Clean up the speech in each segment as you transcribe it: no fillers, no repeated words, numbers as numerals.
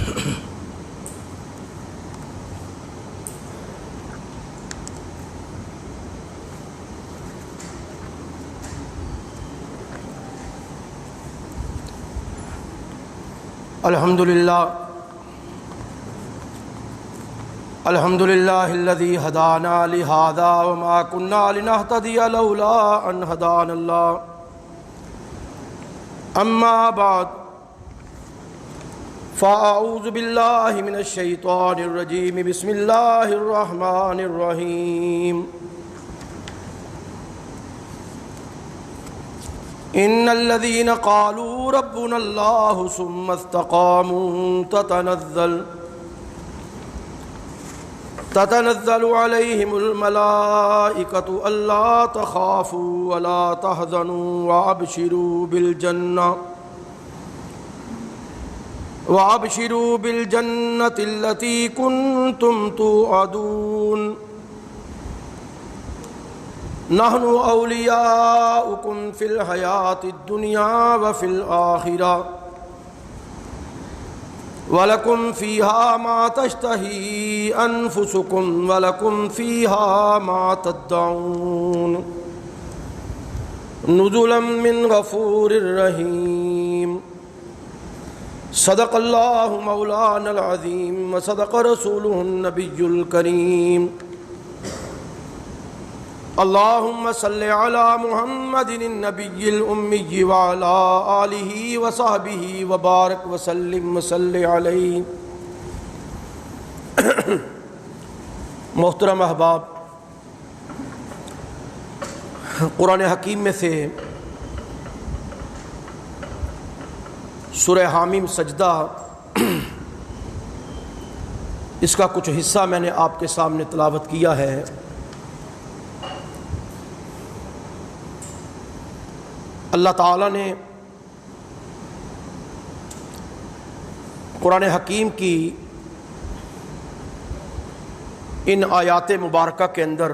الحمد لله الذي هدانا لهذا وما كنا لنهتدي لولا أن هدانا الله. أما بعد فأعوذ بالله من الشيطان الرجيم. بسم الله الرحمن الرحيم. إن الذين قالوا ربنا الله ثم استقاموا تتنزل عليهم الملائكة ألا تخافوا ولا تحزنوا وأبشروا بالجنة التي كنتم توعدون. نحن أولياؤكم في الحياة الدنيا وفي الآخرة ولكم فيها ما تشتهي أنفسكم ولكم فيها ما تدعون. نزلا من غفور رحيم. صدق الله مولانا العظيم وصدق رسوله النبي الكريم. اللهم صل على محمد النبي الأمي وعلى آله وصحبه وبارك وسلم وصل عليه. محترم احباب، قرآن حکیم میں سے سورہ حامیم سجدہ، اس کا کچھ حصہ میں نے آپ کے سامنے تلاوت کیا ہے. اللہ تعالیٰ نے قرآن حکیم کی ان آیات مبارکہ کے اندر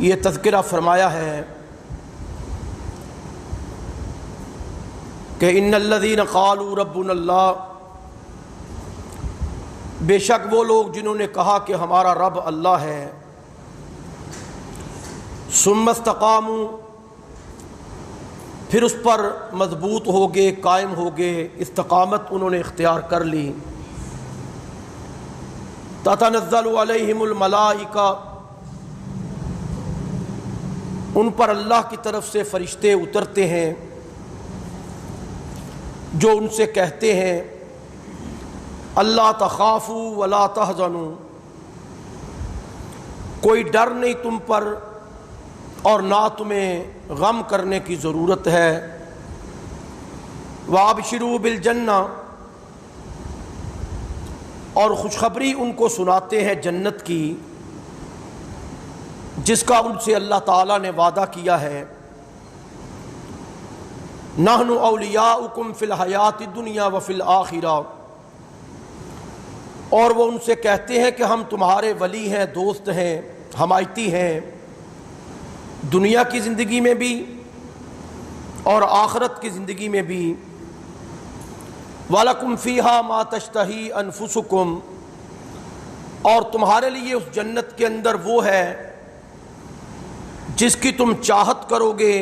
یہ تذکرہ فرمایا ہے کہ ان الذین قالوا ربنا اللہ، بے شک وہ لوگ جنہوں نے کہا کہ ہمارا رب اللہ ہے، ثم استقاموا، پھر اس پر مضبوط ہو گئے، قائم ہو گئے، استقامت انہوں نے اختیار کر لی. تتنزل علیہم الملائکہ، ان پر اللہ کی طرف سے فرشتے اترتے ہیں جو ان سے کہتے ہیں اللہ تخافوا ولا تحزنوا، کوئی ڈر نہیں تم پر اور نہ تمہیں غم کرنے کی ضرورت ہے. وَأَبْشِرُوا بِالْجَنَّةِ، اور خوشخبری ان کو سناتے ہیں جنت کی جس کا ان سے اللہ تعالیٰ نے وعدہ کیا ہے. نحن اولیاؤکم فی الحیات الدنیا وفی الآخرہ، اور وہ ان سے کہتے ہیں کہ ہم تمہارے ولی ہیں، دوست ہیں، حمایتی ہیں، دنیا کی زندگی میں بھی اور آخرت کی زندگی میں بھی. وَلَكُمْ فِيهَا مَا تَشْتَهِي أَنفُسُكُمْ، اور تمہارے لیے اس جنت کے اندر وہ ہے جس کی تم چاہت کرو گے،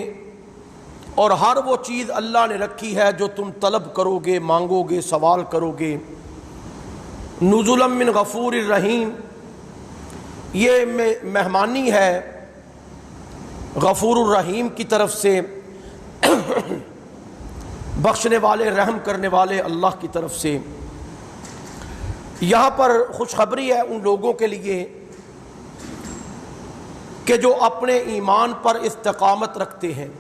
اور ہر وہ چیز اللہ نے رکھی ہے جو تم طلب کرو گے، مانگو گے، سوال کرو گے. نزلا من غفور الرحیم، یہ مہمانی ہے غفور الرحیم کی طرف سے، بخشنے والے، رحم کرنے والے اللہ کی طرف سے. یہاں پر خوشخبری ہے ان لوگوں کے لیے کہ جو اپنے ایمان پر استقامت رکھتے ہیں،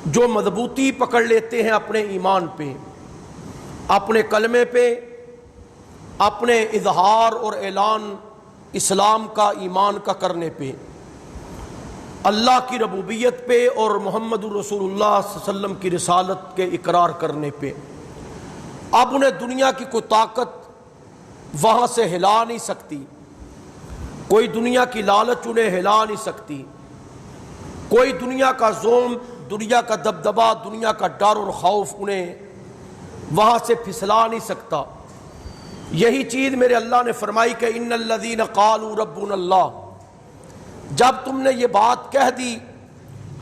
جو مضبوطی پکڑ لیتے ہیں اپنے ایمان پہ، اپنے کلمے پہ، اپنے اظہار اور اعلان اسلام کا، ایمان کا کرنے پہ، اللہ کی ربوبیت پہ اور محمد الرسول اللہ صلی اللہ علیہ وسلم کی رسالت کے اقرار کرنے پہ. اب انہیں دنیا کی کوئی طاقت وہاں سے ہلا نہیں سکتی، کوئی دنیا کی لالچ انہیں ہلا نہیں سکتی، کوئی دنیا کا زوم، دنیا کا دبدبا، دنیا کا ڈر اور خوف انہیں وہاں سے پھسلا نہیں سکتا۔ یہی چیز میرے اللہ نے فرمائی کہ ان الذین قالوا ربنا اللہ، جب تم نے یہ بات کہہ دی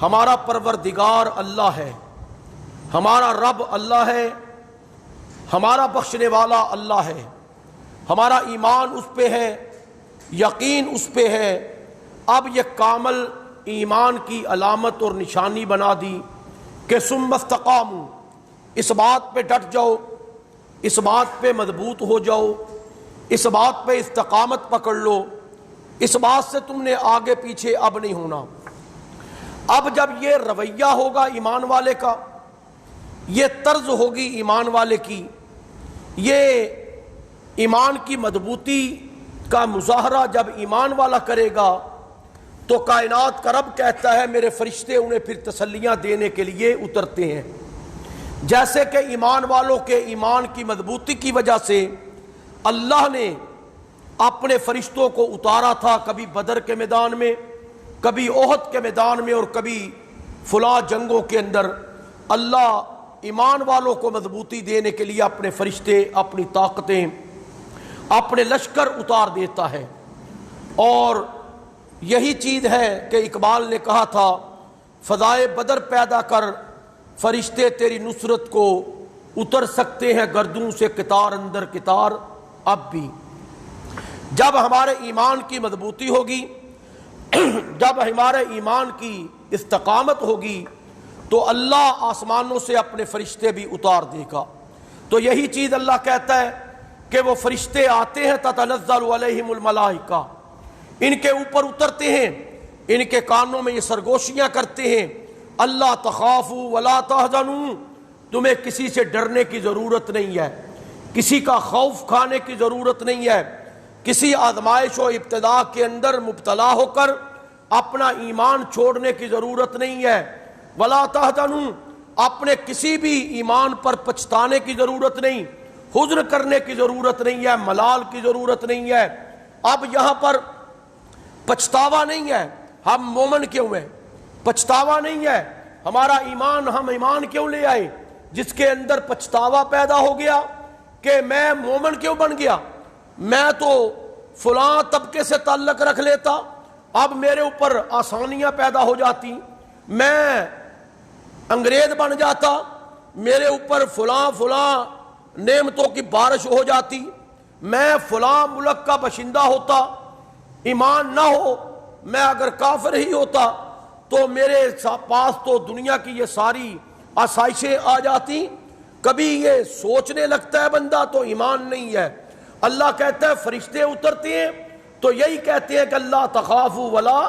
ہمارا پروردگار اللہ ہے، ہمارا رب اللہ ہے، ہمارا بخشنے والا اللہ ہے، ہمارا ایمان اس پہ ہے، یقین اس پہ ہے، اب یہ کامل ایمان کی علامت اور نشانی بنا دی کہ ثم استقاموا، اس بات پہ ڈٹ جاؤ، اس بات پہ مضبوط ہو جاؤ، اس بات پہ استقامت پکڑ لو، اس بات سے تم نے آگے پیچھے اب نہیں ہونا۔ اب جب یہ رویہ ہوگا ایمان والے کا، یہ طرز ہوگی ایمان والے کی، یہ ایمان کی مضبوطی کا مظاہرہ جب ایمان والا کرے گا تو کائنات کا رب کہتا ہے میرے فرشتے انہیں پھر تسلیاں دینے کے لیے اترتے ہیں۔ جیسے کہ ایمان والوں کے ایمان کی مضبوطی کی وجہ سے اللہ نے اپنے فرشتوں کو اتارا تھا، کبھی بدر کے میدان میں، کبھی احد کے میدان میں، اور کبھی فلاں جنگوں کے اندر اللہ ایمان والوں کو مضبوطی دینے کے لیے اپنے فرشتے، اپنی طاقتیں، اپنے لشکر اتار دیتا ہے۔ اور یہی چیز ہے کہ اقبال نے کہا تھا فضائے بدر پیدا کر فرشتے تیری نصرت کو اتر سکتے ہیں گردوں سے قطار اندر قطار اب بھی۔ جب ہمارے ایمان کی مضبوطی ہوگی، جب ہمارے ایمان کی استقامت ہوگی تو اللہ آسمانوں سے اپنے فرشتے بھی اتار دے گا۔ تو یہی چیز اللہ کہتا ہے کہ وہ فرشتے آتے ہیں تتنزل علیہم الملائکہ، ان کے اوپر اترتے ہیں، ان کے کانوں میں یہ سرگوشیاں کرتے ہیں اللہ تخافوا ولا تحزنوا، تمہیں کسی سے ڈرنے کی ضرورت نہیں ہے، کسی کا خوف کھانے کی ضرورت نہیں ہے، کسی آزمائش و ابتلا کے اندر مبتلا ہو کر اپنا ایمان چھوڑنے کی ضرورت نہیں ہے، ولا تحزنوا، اپنے کسی بھی ایمان پر پچھتانے کی ضرورت نہیں، حزن کرنے کی ضرورت نہیں ہے، ملال کی ضرورت نہیں ہے۔ اب یہاں پر پچھتاوا نہیں ہے، ہم مومن کیوں ہیں؟ پچھتاوا نہیں ہے، ہمارا ایمان، ہم ایمان کیوں لے آئے جس کے اندر پچھتاوا پیدا ہو گیا کہ میں مومن کیوں بن گیا، میں تو فلاں طبقے سے تعلق رکھ لیتا، اب میرے اوپر آسانیاں پیدا ہو جاتی، میں انگریز بن جاتا، میرے اوپر فلاں نعمتوں کی بارش ہو جاتی، میں فلاں ملک کا باشندہ ہوتا، ایمان نہ ہو، میں اگر کافر ہی ہوتا تو میرے پاس تو دنیا کی یہ ساری آسائشیں آ جاتی۔ کبھی یہ سوچنے لگتا ہے بندہ تو ایمان نہیں ہے۔ اللہ کہتا ہے فرشتے اترتے ہیں تو یہی کہتے ہیں کہ اللہ تخافوا ولا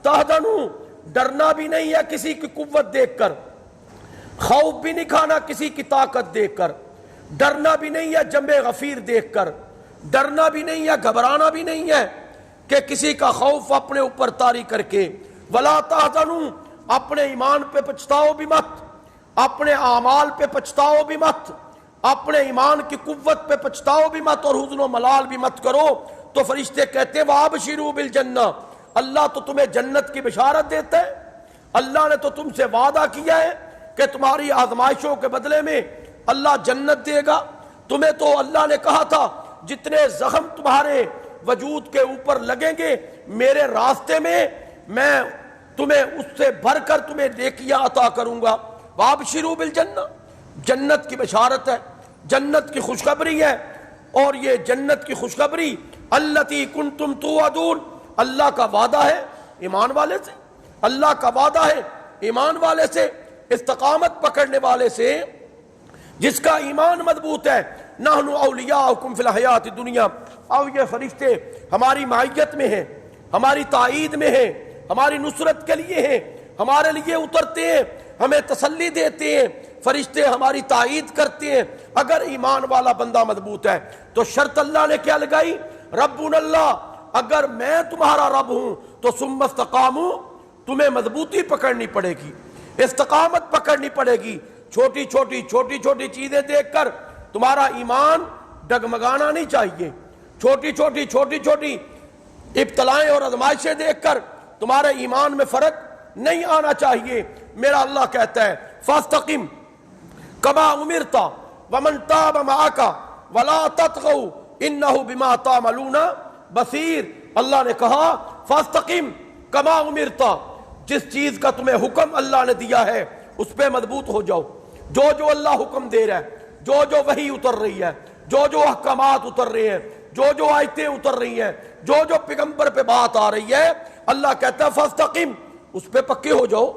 تحزنوا، ڈرنا بھی نہیں ہے کسی کی قوت دیکھ کر، خوف بھی نہیں کھانا کسی کی طاقت دیکھ کر، ڈرنا بھی نہیں ہے جنب غفیر دیکھ کر، ڈرنا بھی نہیں ہے، گھبرانا بھی نہیں ہے کہ کسی کا خوف اپنے اوپر طاری کر کے، ولا تحزنوا، اپنے ایمان پہ پچھتاؤ بھی مت، اپنے اعمال پہ پچھتاؤ بھی مت، اپنے ایمان کی قوت پہ پچھتاؤ بھی مت اور حزن و ملال بھی مت کرو۔ تو فرشتے کہتے ہیں وَأَبْشِرُوا بِالْجَنَّةِ، اللہ تو تمہیں جنت کی بشارت دیتا ہے، اللہ نے تو تم سے وعدہ کیا ہے کہ تمہاری آزمائشوں کے بدلے میں اللہ جنت دے گا۔ تمہیں تو اللہ نے کہا تھا جتنے زخم تمہارے وجود کے اوپر لگیں گے میرے راستے میں تمہیں اس سے بھر کر تمہیں نیکیاں عطا کروں گا۔ وَأَبْشِرُوا بِالْجَنَّةِ، جنت کی بشارت ہے، جنت کی خوشخبری ہے، اور یہ جنت کی خوشخبری الَّتِي كُنْتُمْ تُوعَدُونَ، اللہ کا وعدہ ہے ایمان والے سے، اللہ کا وعدہ ہے ایمان والے سے، استقامت پکڑنے والے سے، جس کا ایمان مضبوط ہے۔ نحن اولیاؤکم فی الحیات الدنیا، اب یہ فرشتے ہماری معیت میں ہیں، ہماری تائید میں ہیں، ہماری نصرت کے لیے ہیں، ہمارے لیے اترتے ہیں، ہمیں تسلی دیتے ہیں، فرشتے ہماری تائید کرتے ہیں۔ اگر ایمان والا بندہ مضبوط ہے تو شرط اللہ نے کیا لگائی؟ ربنا اللہ، اگر میں تمہارا رب ہوں تو ثم استقاموا، تمہیں مضبوطی پکڑنی پڑے گی، استقامت پکڑنی پڑے گی۔ چھوٹی چھوٹی چیزیں دیکھ کر تمہارا ایمان ڈگمگانا نہیں چاہیے، چھوٹی چھوٹی ابتلائیں اور آزمائشیں دیکھ کر تمہارے ایمان میں فرق نہیں آنا چاہیے۔ میرا اللہ کہتا ہے فاستقم کما امرتا، ومن تاب معک ولا تطغوا انہ بما تعملون بصیر۔ اللہ نے کہا فاستقم کما امرت، جس چیز کا تمہیں حکم اللہ نے دیا ہے اس پہ مضبوط ہو جاؤ۔ جو اللہ حکم دے رہا ہے، جو وحی اتر رہی ہے، جو احکامات اتر رہے ہیں، جو آیتیں اتر رہی ہیں، جو پیغمبر پہ بات آ رہی ہے، اللہ کہتا ہے فاستقم، اس پہ پکے ہو جاؤ،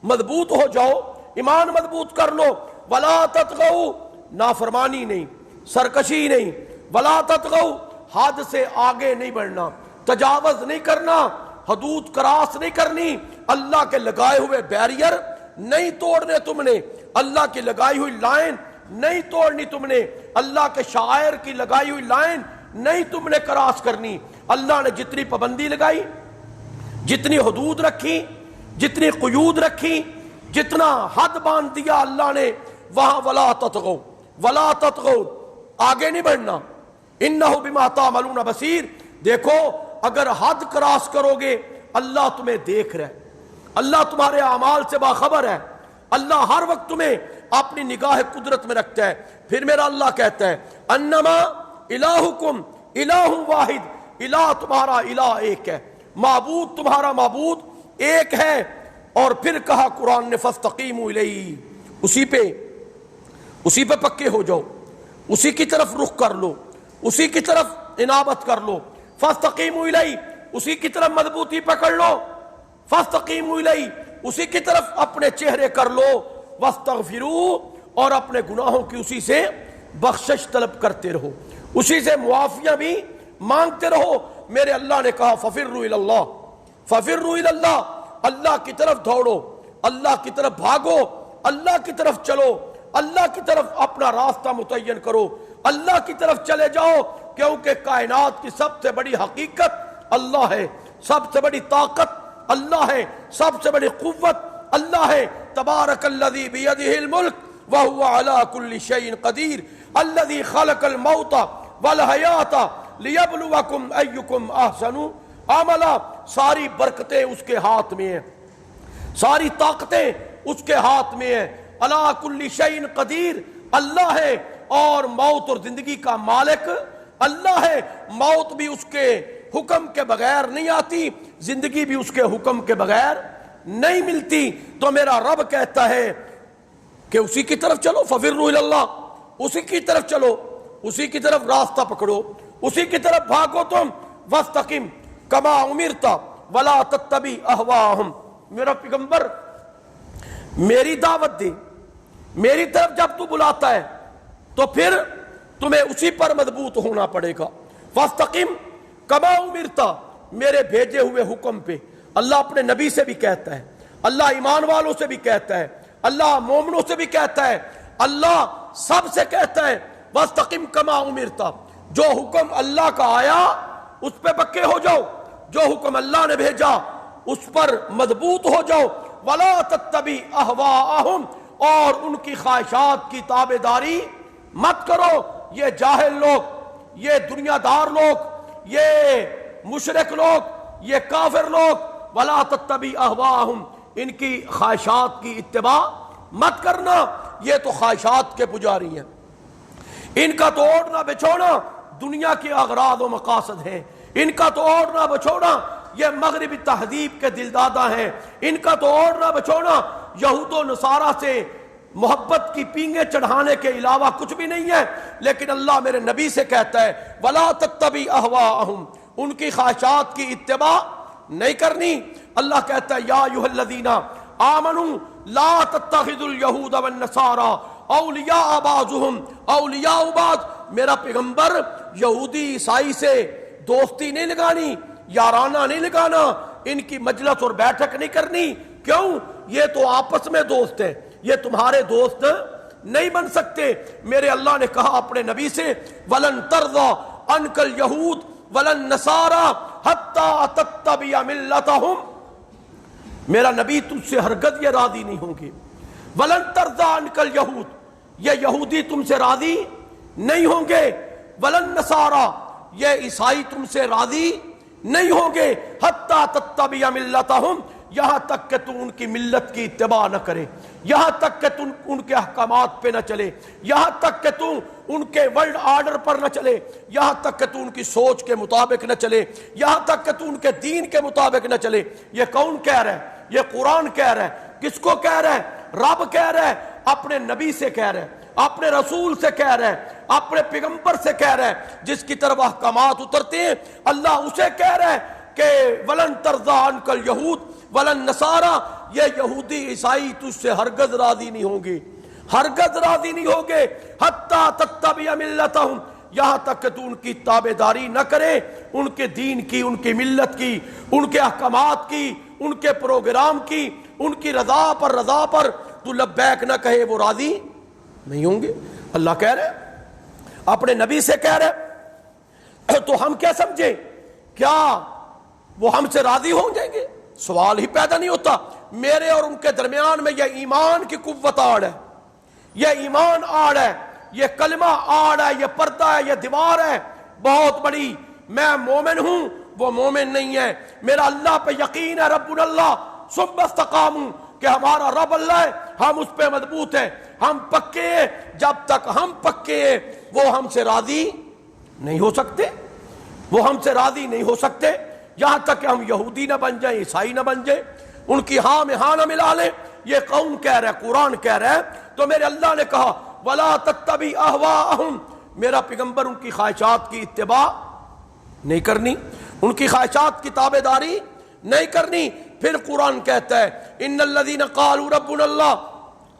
مضبوط ہو جاؤ، ایمان مضبوط کر لو۔ ولا تطغوا، نافرمانی نہیں، سرکشی نہیں، ولا تطغوا، حد سے آگے نہیں بڑھنا، تجاوز نہیں کرنا، حدود کراس نہیں کرنی، اللہ کے لگائے ہوئے بیریئر نہیں توڑنے تم نے، اللہ کی لگائی ہوئی لائن نہیں توڑنی تم نے، اللہ کے شاعر کی لگائی ہوئی لائن نہیں تم نے کراس کرنی۔ اللہ نے جتنی پابندی لگائی، جتنی حدود رکھی، جتنی قیود رکھی، جتنا حد باندھ دیا اللہ نے، وہاں ولا تطغوا، آگے نہیں بڑھنا، انہ بما تعملون بصیر۔ دیکھو اگر حد کراس کرو گے اللہ تمہیں دیکھ رہا ہے، اللہ تمہارے اعمال سے باخبر ہے، اللہ ہر وقت تمہیں اپنی نگاہ قدرت میں رکھتا ہے۔ پھر میرا اللہ کہتا ہے انما الہکم الہ واحد، الہ تمہارا الہ ایک ہے، معبود تمہارا معبود ایک ہے۔ اور پھر کہا قرآن نے فاستقیموا الیہ، اسی پہ پکے ہو جاؤ، اسی کی طرف رخ کر لو، اسی کی طرف انابت کر لو۔ فاستقیموا الیہ، اسی کی طرف مضبوطی پکڑ لو، فاستقیموا الیہ، اسی کی طرف اپنے چہرے کر لو، واستغفروا، اور اپنے گناہوں کی اسی سے بخشش طلب کرتے رہو، اسی سے معافیاں بھی مانگتے رہو۔ میرے اللہ نے کہا ففروا الی اللہ، ففروا الی اللہ، اللہ کی طرف دوڑو، اللہ کی طرف بھاگو، اللہ کی طرف چلو، اللہ کی طرف اپنا راستہ متعین کرو، اللہ کی طرف چلے جاؤ، کیونکہ کائنات کی سب سے بڑی حقیقت اللہ ہے، سب سے بڑی طاقت اللہ ہے، سب سے بڑی قوت اللہ ہے۔ تبارک الذی بیدہ الملک وہو علی کل شیء قدیر الذی خلق الموت والحیات لیبلوکم ایکم احسن عملا۔ ساری برکتیں اس کے ہاتھ میں ہیں، ساری طاقتیں اس کے ہاتھ میں ہیں۔ علی کل شیء قدیر اللہ ہے، اور موت اور زندگی کا مالک اللہ ہے۔ موت بھی اس کے حکم کے بغیر نہیں آتی، زندگی بھی اس کے حکم کے بغیر نہیں ملتی۔ تو میرا رب کہتا ہے کہ اسی کی طرف چلو، ففروا الی اللہ، اسی کی طرف چلو، اسی کی طرف راستہ پکڑو، اسی کی طرف بھاگو تم۔ واستقم کما امرت ولا تتبع اہواءہم۔ میرا پیغمبر میری دعوت دے، میری طرف جب تو بلاتا ہے تو پھر تمہیں اسی پر مضبوط ہونا پڑے گا۔ واستقم کما امرت، میرے بھیجے ہوئے حکم پہ۔ اللہ اپنے نبی سے بھی کہتا ہے، اللہ ایمان والوں سے بھی کہتا ہے، اللہ مومنوں سے بھی کہتا ہے، اللہ سب سے کہتا ہے واستقم کما امرت۔ جو حکم اللہ کا آیا اس پہ پکے ہو جاؤ، جو حکم اللہ نے بھیجا اس پر مضبوط ہو جاؤ۔ ولا تتبع اہواءہم، اور ان کی خواہشات کی تابع داری مت کرو۔ یہ جاہل لوگ، یہ دنیا دار لوگ، یہ مشرک لوگ، یہ کافر لوگ، ولا تتبع اہواءہم، ان کی خواہشات کی اتباع مت کرنا، یہ تو خواہشات کے پجاری ہیں، ان کا تو اوڑھنا بچھونا دنیا کے اغراض و مقاصد ہیں، ان کا تو اوڑھنا بچھونا یہ مغربی تہذیب کے دلدادہ ہیں، ان کا تو اوڑھنا بچھونا یہود و نصارہ سے محبت کی پینگیں چڑھانے کے علاوہ کچھ بھی نہیں ہے۔ لیکن اللہ میرے نبی سے کہتا ہے ولا تتبع اہواءہم، ان کی خواہشات کی اتباع نہیں کرنی۔ اللہ کہتا ہے یا ایھا الذین آمنوا لا تتخذوا اليہود والنصارى اولیاء بعضهم اولیاء بعض۔ میرا پیغمبر یہودی عیسائی سے دوستی نہیں لگانی، یارانہ نہیں لگانا، ان کی مجلس اور بیٹھک نہیں کرنی۔ کیوں؟ یہ تو آپس میں دوست ہیں، یہ تمہارے دوست نہیں بن سکتے۔ میرے اللہ نے کہا اپنے نبی سے وَلَن تَرْضَىٰ عَنْكَ الْيَهُودُ وَلَن نَّصَارَىٰ حَتَّىٰ تَتَّبِعَ مِلَّتَهُمْ۔ میرا نبی تجھ سے ہرگز یہ راضی نہیں ہوں گے۔ وَلَن تَرْضَىٰ عَنْكَ الْيَهُودُ، یہ یہودی تم سے راضی نہیں ہوں گے۔ وَلَن نَّصَارَىٰ، یہ عیسائی تم سے راضی نہیں ہوں گے۔ حَتَّىٰ تَتَّبِعَ مِلَّتَهُمْ، یہاں تک کہ تو ان کی ملت کی اتباع نہ کرے، یہاں تک کہ تم ان کے احکامات پہ نہ چلے، یہاں تک کہ تم ان کے ورلڈ آرڈر پر نہ چلے، یہاں تک کہ تو ان کی سوچ کے مطابق نہ چلے، یہاں تک کہ تو ان کے دین کے مطابق نہ چلے۔ یہ کون کہہ رہا ہے؟ یہ قرآن کہہ رہا ہے۔ کس کو کہہ رہا ہے؟ رب کہہ رہا ہے، اپنے نبی سے کہہ رہا ہے، اپنے رسول سے کہہ رہا ہے، اپنے پیغمبر سے کہہ رہا ہے جس کی طرف احکامات اترتے ہیں۔ اللہ اسے کہہ رہا ہے کہ وَلَن تَرْضَىٰ عَنْكَ الْيَهُودُ وَلَا النَّصَارَىٰ، یہ یہودی عیسائی تجھ سے ہرگز راضی نہیں ہوں گے، ہرگز راضی نہیں ہوں گے، حَتَّىٰ تَتَّبِعَ مِلَّتَهُمْ، یہاں تک کہ تو ان کی تابعداری نہ کرے، ان کے دین کی، ان کی ملت کی، ان کے احکامات کی، ان کے پروگرام کی، ان کی رضا پر تو لبیک نہ کہے، وہ راضی نہیں ہوں گے۔ اللہ کہہ رہے اپنے نبی سے کہہ رہے، تو ہم کیا سمجھیں؟ کیا وہ ہم سے راضی ہو جائیں گے؟ سوال ہی پیدا نہیں ہوتا۔ میرے اور ان کے درمیان میں یہ ایمان کی قوت آڑ ہے، یہ ایمان آڑ ہے، یہ کلمہ آڑ ہے، یہ پردہ ہے، یہ دیوار ہے بہت بڑی۔ میں مومن ہوں، وہ مومن نہیں ہے۔ میرا اللہ پہ یقین ہے، ربنا اللہ ثم استقاموا، کہ ہمارا رب اللہ ہے، ہم اس پہ مضبوط ہیں، ہم پکے ہیں۔ جب تک ہم پکے ہیں وہ ہم سے راضی نہیں ہو سکتے، وہ ہم سے راضی نہیں ہو سکتے، یہاں تک کہ ہم یہودی نہ بن جائیں، عیسائی نہ بن جائیں، ان کی ہاں میں ہاں نہ ملا لیں۔ یہ کون کہہ رہا ہے؟ قرآن کہہ رہا ہے۔ تو میرے اللہ نے کہا وَلَا تَتَّبِعْ أَهْوَاءَهُمْ، میرا پیغمبر ان کی خواہشات کی اتباع نہیں کرنی، ان کی خواہشات کی تابعداری نہیں کرنی۔ پھر قرآن کہتا ہے ان الذین قالوا ربنا اللہ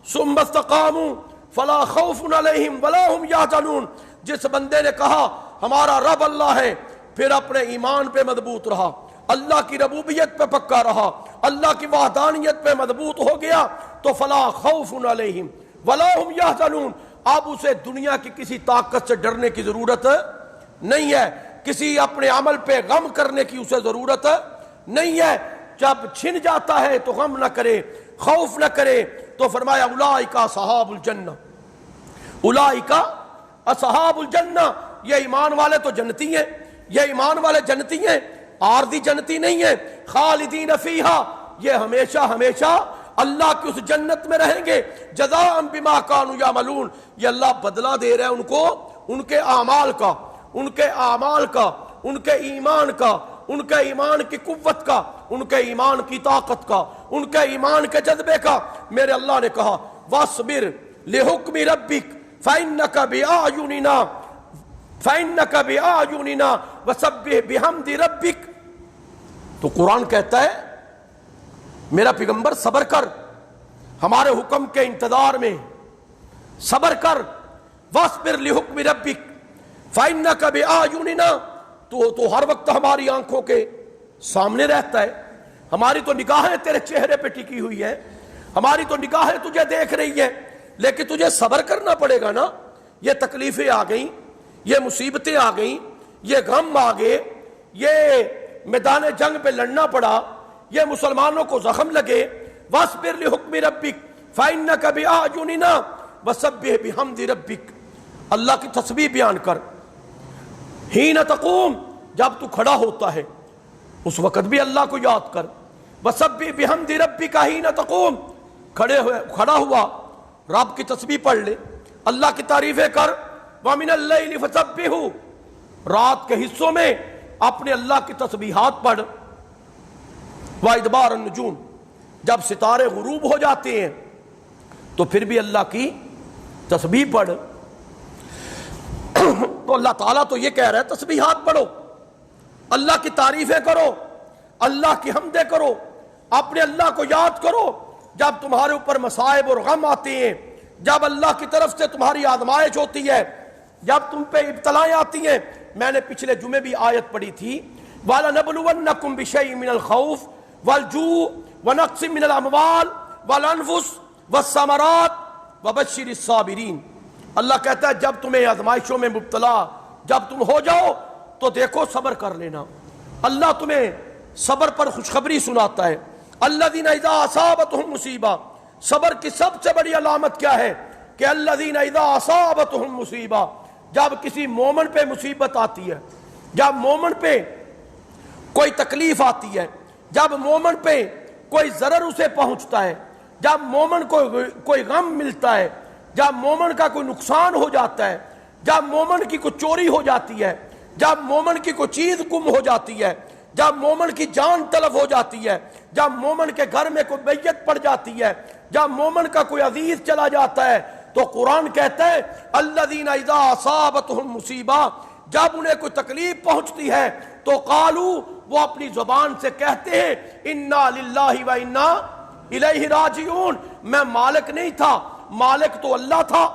ثم استقاموا فلا خوف علیہم ولا هم یحزنون، جس بندے نے کہا ہمارا رب اللہ ہے، پھر اپنے ایمان پہ مضبوط رہا، اللہ کی ربوبیت پہ پکا رہا، اللہ کی وحدانیت پہ مضبوط ہو گیا، تو فلا خوف علیہم ولا هم یحزنون، اب اسے دنیا کی کسی طاقت سے ڈرنے کی ضرورت نہیں ہے، کسی اپنے عمل پہ غم کرنے کی اسے ضرورت نہیں ہے۔ جب چھن جاتا ہے تو غم نہ کرے، خوف نہ کرے۔ تو فرمایا اولئک اصحاب الجنہ، اولئک اصحاب الجنہ، یہ ایمان والے تو جنتی ہیں، یہ ایمان والے جنتی ہیں، عارضی جنتی نہیں ہیں۔ خالدین فیہا، یہ ہمیشہ ہمیشہ اللہ کی اس جنت میں رہیں گے۔ جزاء بما کانوا یعملون، یہ اللہ بدلہ دے رہا ہے ان کو، ان کے اعمال کا، ان کے اعمال کا، ان کے ایمان کا، ان کے ایمان کی قوت کا، ان کے ایمان کی طاقت کا، ان کے ایمان کے جذبے کا۔ میرے اللہ نے کہا واصبر لحکم ربک فإنک بأعیننا فإنک بأعیننا وسبح بحمد ربک۔ تو قرآن کہتا ہے میرا پیغمبر صبر کر، ہمارے حکم کے انتظار میں صبر کر، واصبر لحکم ربک فإنک بأعیننا، تو ہر وقت ہماری آنکھوں کے سامنے رہتا ہے، ہماری تو نگاہیں تیرے چہرے پہ ٹکی ہوئی ہیں، ہماری تو نگاہیں تجھے دیکھ رہی ہیں، لیکن تجھے صبر کرنا پڑے گا نا۔ یہ تکلیفیں آ گئیں، یہ مصیبتیں آ گئیں، یہ غم آ گئے، یہ میدان جنگ پہ لڑنا پڑا، یہ مسلمانوں کو زخم لگے۔ واصبر لحکم ربک فإنک بأعیننا وسبح بحمد ربک، اللہ کی تسبیح بیان کر۔ حین تقوم، جب تو کھڑا ہوتا ہے اس وقت بھی اللہ کو یاد کر۔ وسبح بحمد ربک حین تقوم، کھڑا ہوا رب کی تسبیح پڑھ لے، اللہ کی تعریفیں کر۔ ومن اللیل فسبحہ، رات کے حصوں میں اپنے اللہ کی تسبیحات پڑھ۔ وادبار النجوم، جب ستارے غروب ہو جاتے ہیں تو پھر بھی اللہ کی تسبیح پڑھ۔ تو اللہ تعالیٰ تو یہ کہہ رہا ہے تسبیحات پڑھو، اللہ کی تعریفیں کرو، اللہ کی حمدیں کرو، اپنے اللہ کو یاد کرو۔ جب تمہارے اوپر مصائب اور غم آتے ہیں، جب اللہ کی طرف سے تمہاری آزمائش ہوتی ہے، جب تم پہ ابتلائیں آتی ہیں، میں نے پچھلے جمعے بھی آیت پڑھی تھی وَلَنَبْلُوَنَّكُمْ بِشَيْءٍ مِّنَ الْخَوْفِ وَالْجُوعِ وَنَقْصٍ مِّنَ الْأَمْوَالِ وَالْأَنفُسِ وَالثَّمَرَاتِ وَبَشِّرِ الصَّابِرِينَ۔ اللہ کہتا ہے جب تمہیں آزمائشوں میں مبتلا جب تم ہو جاؤ تو دیکھو صبر کر لینا، اللہ تمہیں صبر پر خوشخبری سناتا ہے۔ الذین اذا اصابتہم مصیبہ، صبر کی سب سے بڑی علامت کیا ہے کہ الذین اذا اصابتہم مصیبہ، جب کسی مومن پہ مصیبت آتی ہے، جب مومن پہ کوئی تکلیف آتی ہے، جب مومن پہ کوئی ضرر اسے پہنچتا ہے، جب مومن کو کوئی غم ملتا ہے، جب مومن کا کوئی نقصان ہو جاتا ہے، جب مومن کی کوئی چوری ہو جاتی ہے، جب مومن کی کوئی چیز گم ہو جاتی ہے، جب مومن کی جان طلب ہو جاتی ہے، جب مومن کے گھر میں کوئی میت پڑ جاتی ہے، جب مومن کا کوئی عزیز چلا جاتا ہے، تو قرآن کہتا ہے الذین اذا اصابتہم مصیبہ، جب انہیں کوئی تکلیف پہنچتی ہے تو قالو، وہ اپنی زبان سے کہتے ہیں انا للہ و انا الیہ راجعون، میں مالک نہیں تھا، مالک تو اللہ تھا،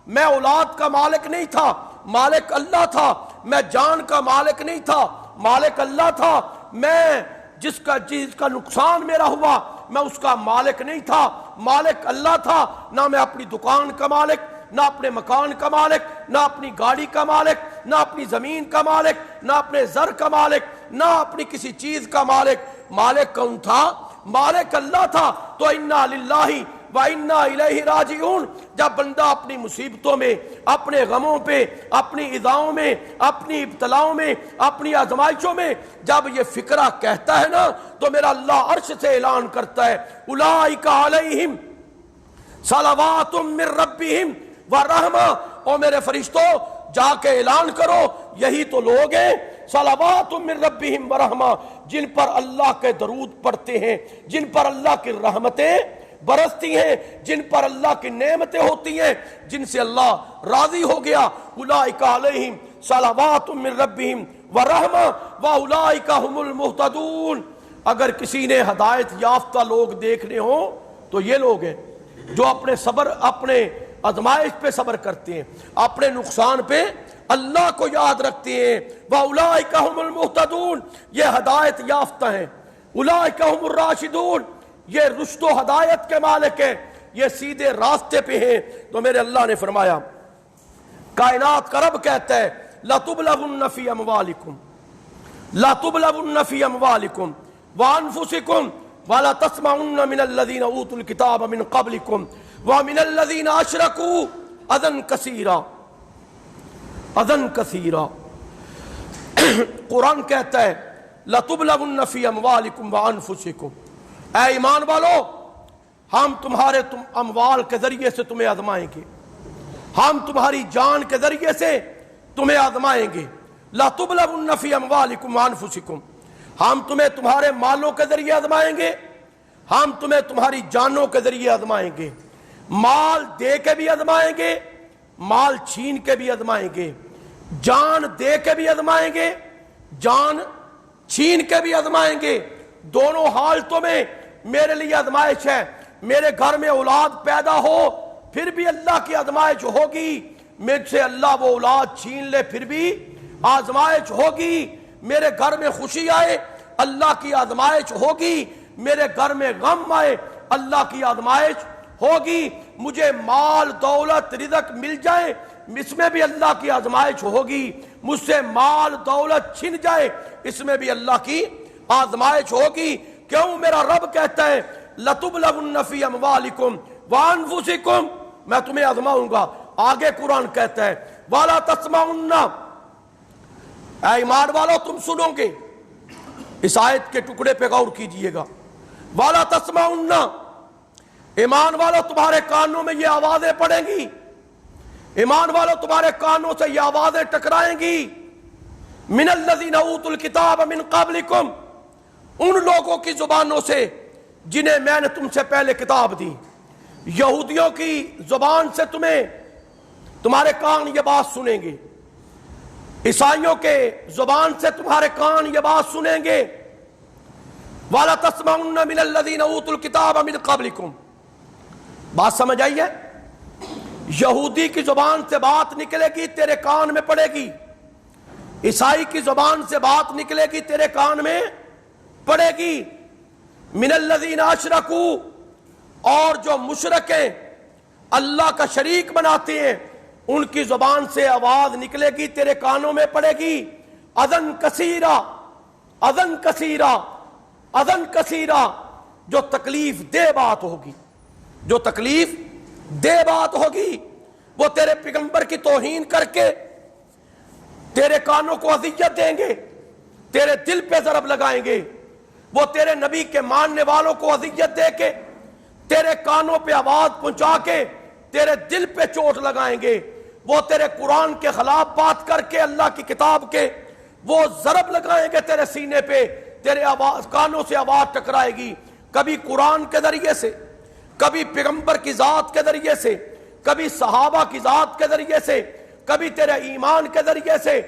میں اولاد کا مالک نہیں تھا، مالک اللہ تھا، میں جان کا مالک نہیں تھا، مالک اللہ تھا، میں جس کا نقصان میرا ہوا میں اس کا مالک نہیں تھا، مالک اللہ تھا، نہ میں اپنی دکان کا مالک، نہ اپنے مکان کا مالک، نہ اپنی گاڑی کا مالک، نہ اپنی زمین کا مالک، نہ اپنے زر کا مالک، نہ اپنی کسی چیز کا مالک، مالک کون تھا؟ مالک اللہ تھا۔ تو انا للہ وَإِنَّا إِلَيْهِ راجعون، جب بندہ اپنی مصیبتوں میں، اپنے غموں پہ، اپنی اذاؤں میں، اپنی ابتلاؤں میں، اپنی آزمائشوں میں جب یہ فکرہ کہتا ہے نا، تو میرا اللہ عرش سے اعلان کرتا ہے اولئک علیہم صلوات من ربہم ورحمہ، او میرے فرشتوں جا کے اعلان کرو یہی تو لوگ ہیں صلوات من ربہم ورحمہ، جن پر اللہ کے درود پڑھتے ہیں، جن پر اللہ کی رحمتیں برستی ہیں، جن پر اللہ کی نعمتیں ہوتی ہیں، جن سے اللہ راضی ہو گیا۔ اولئک علیہم صلوات من ربہم ورحمہ واولئک هم المہتدون۔ اگر کسی نے ہدایت یافتہ لوگ دیکھنے ہوں تو یہ لوگ ہیں جو اپنے آزمائش پہ صبر کرتے ہیں، اپنے نقصان پہ اللہ کو یاد رکھتے ہیں۔ واولئک هم المہتدون، یہ ہدایت یافتہ ہیں۔ اولئک هم الراشدون، یہ رشد و ہدایت کے مالک ہیں، یہ سیدھے راستے پہ ہیں۔ تو میرے اللہ نے فرمایا، کائنات کا رب کہتا ہے لَتُبْلَغُنَّ فِي أَمْوَالِكُمْ لَتُبْلَغُنَّ فِي أَمْوَالِكُمْ وَأَنفُسِكُمْ وَلَتَسْمَعُنَّ مِنَ الَّذِينَ أُوتُوا الْكِتَابَ مِنْ قَبْلِكُمْ وَمِنَ الَّذِينَ أَشْرَكُوا أَذًى كَثِيرًا اذن کثیرا۔ قرآن کہتا ہے لَتُبْلَغُنَّ فِي أَمْوَالِكُمْ وَأَنفُسِكُمْ، اے ایمان والو ہم تمہارے اموال کے ذریعے سے تمہیں آزمائیں گے، ہم تمہاری جان کے ذریعے سے تمہیں آزمائیں گے۔ لَتُبْلَغُنَّ فِي أَمْوَالِكُمْ وَأَنفُسِكُمْ، ہم تمہیں تمہارے مالوں کے ذریعے آزمائیں گے، ہم تمہیں تمہاری جانوں کے ذریعے آزمائیں گے۔ مال دے کے بھی آزمائیں گے، مال چھین کے بھی آزمائیں گے، جان دے کے بھی آزمائیں گے، جان چھین کے بھی آزمائیں گے۔ دونوں حالتوں میں میرے لیے آزمائش ہے۔ میرے گھر میں اولاد پیدا ہو پھر بھی اللہ کی آزمائش ہوگی، مجھ سے اللہ وہ اولاد چھین لے پھر بھی آزمائش ہوگی۔ میرے گھر میں خوشی آئے اللہ کی آزمائش ہوگی، میرے گھر میں غم آئے اللہ کی آزمائش ہوگی۔ مجھے مال دولت رزق مل جائے اس میں بھی اللہ کی آزمائش ہوگی، مجھ سے مال دولت چھن جائے اس میں بھی اللہ کی آزمائش ہوگی۔ کیوں؟ میرا رب کہتا ہے لَتُبْلَغُنَّ فِي أَمْوَالِكُمْ وَأَنفُسِكُمْ، میں تمہیں آزماؤں گا۔ آگے قرآن کہتا ہے وَلَا تَسْمَعُنَّ، اے ایمان والو تم سنو گے۔ اس آیت کے ٹکڑے پہ غور کیجئے گا، وَلَا تَسْمَعُنَّ، ایمان والو تمہارے کانوں میں یہ آوازیں پڑیں گی، ایمان والو تمہارے کانوں سے یہ آوازیں ٹکرائیں گی، من الذین اوتوا الکتاب من قبلکم، ان لوگوں کی زبانوں سے جنہیں میں نے تم سے پہلے کتاب دی۔ یہودیوں کی زبان سے تمہارے کان یہ بات سنیں گے، عیسائیوں کے زبان سے تمہارے کان یہ بات سنیں گے۔ وَلَا تَسْمَعُنَّ مِنَ الَّذِينَ أُوتُوا الْكِتَابَ مِنْ قَبْلِكُمْ، بات سمجھ آئی ہے؟ یہودی کی زبان سے بات نکلے گی تیرے کان میں پڑے گی، عیسائی کی زبان سے بات نکلے گی تیرے کان میں پڑے گی۔ من الذین اشرکوا، اور جو مشرک ہیں اللہ کا شریک بناتے ہیں ان کی زبان سے آواز نکلے گی تیرے کانوں میں پڑے گی۔ اذن کثیرہ، اذن کثیرہ، اذن کثیرہ، جو تکلیف دہ بات ہوگی، جو تکلیف دہ بات ہوگی، وہ تیرے پیغمبر کی توہین کر کے تیرے کانوں کو اذیت دیں گے، تیرے دل پہ ضرب لگائیں گے، وہ تیرے نبی کے ماننے والوں کو اذیت دے کے، تیرے کانوں پہ آواز پہنچا کے تیرے دل پہ چوٹ لگائیں گے، وہ تیرے قرآن کے خلاف بات کر کے اللہ کی کتاب کے وہ ضرب لگائیں گے تیرے سینے پہ، تیرے کانوں سے آواز ٹکرائے گی، کبھی قرآن کے ذریعے سے، کبھی پیغمبر کی ذات کے ذریعے سے، کبھی صحابہ کی ذات کے ذریعے سے، کبھی تیرے ایمان کے ذریعے سے،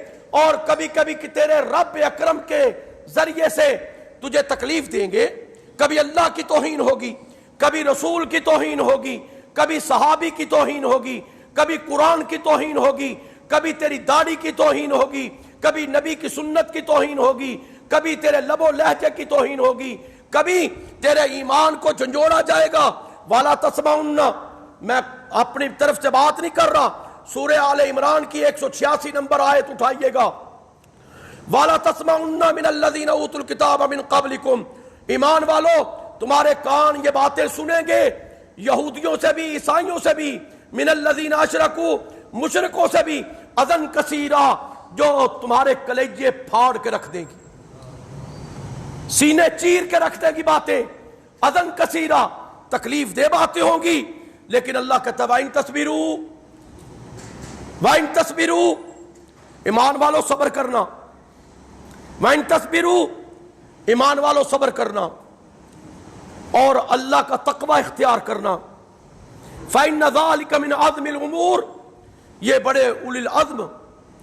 اور کبھی کبھی تیرے رب اکرم کے ذریعے سے تجھے تکلیف دیں گے۔ کبھی اللہ کی توہین ہوگی، کبھی رسول کی توہین ہوگی، کبھی صحابی کی توہین ہوگی، کبھی قرآن کی توہین ہوگی، کبھی تیری داڑھی کی توہین ہوگی، کبھی نبی کی سنت کی توہین ہوگی، کبھی تیرے لب و لہجے کی توہین ہوگی، کبھی تیرے ایمان کو جھنجھوڑا جائے گا۔ والا تسمعن، میں اپنی طرف سے بات نہیں کر رہا، سورہ آل عمران کی 186 نمبر آیت اٹھائیے گا۔ والا تسمعن من الذین اوتوا الکتاب من قبلکم، ایمان والو تمہارے کان یہ باتیں سنیں گے یہودیوں سے بھی، عیسائیوں سے بھی، من الذین اشرکوا، مشرکوں سے بھی، اذن کثیرا، جو تمہارے کلیجے پھاڑ کے رکھ دے گی، سینے چیر کے رکھ دے گی باتیں، اذن کثیرا، تکلیف دہ باتیں ہوں گی، لیکن اللہ کہتا ہے وَإِن تَصْبِرُوا، ایمان والو صبر کرنا، وَإِن تَصْبِرُوا، ایمان والو صبر کرنا اور اللہ کا تقوی اختیار کرنا، فَإِنَّ ذَلِكَ مِنْ عَزْمِ الْأُمُورِ، یہ بڑے اولی العزم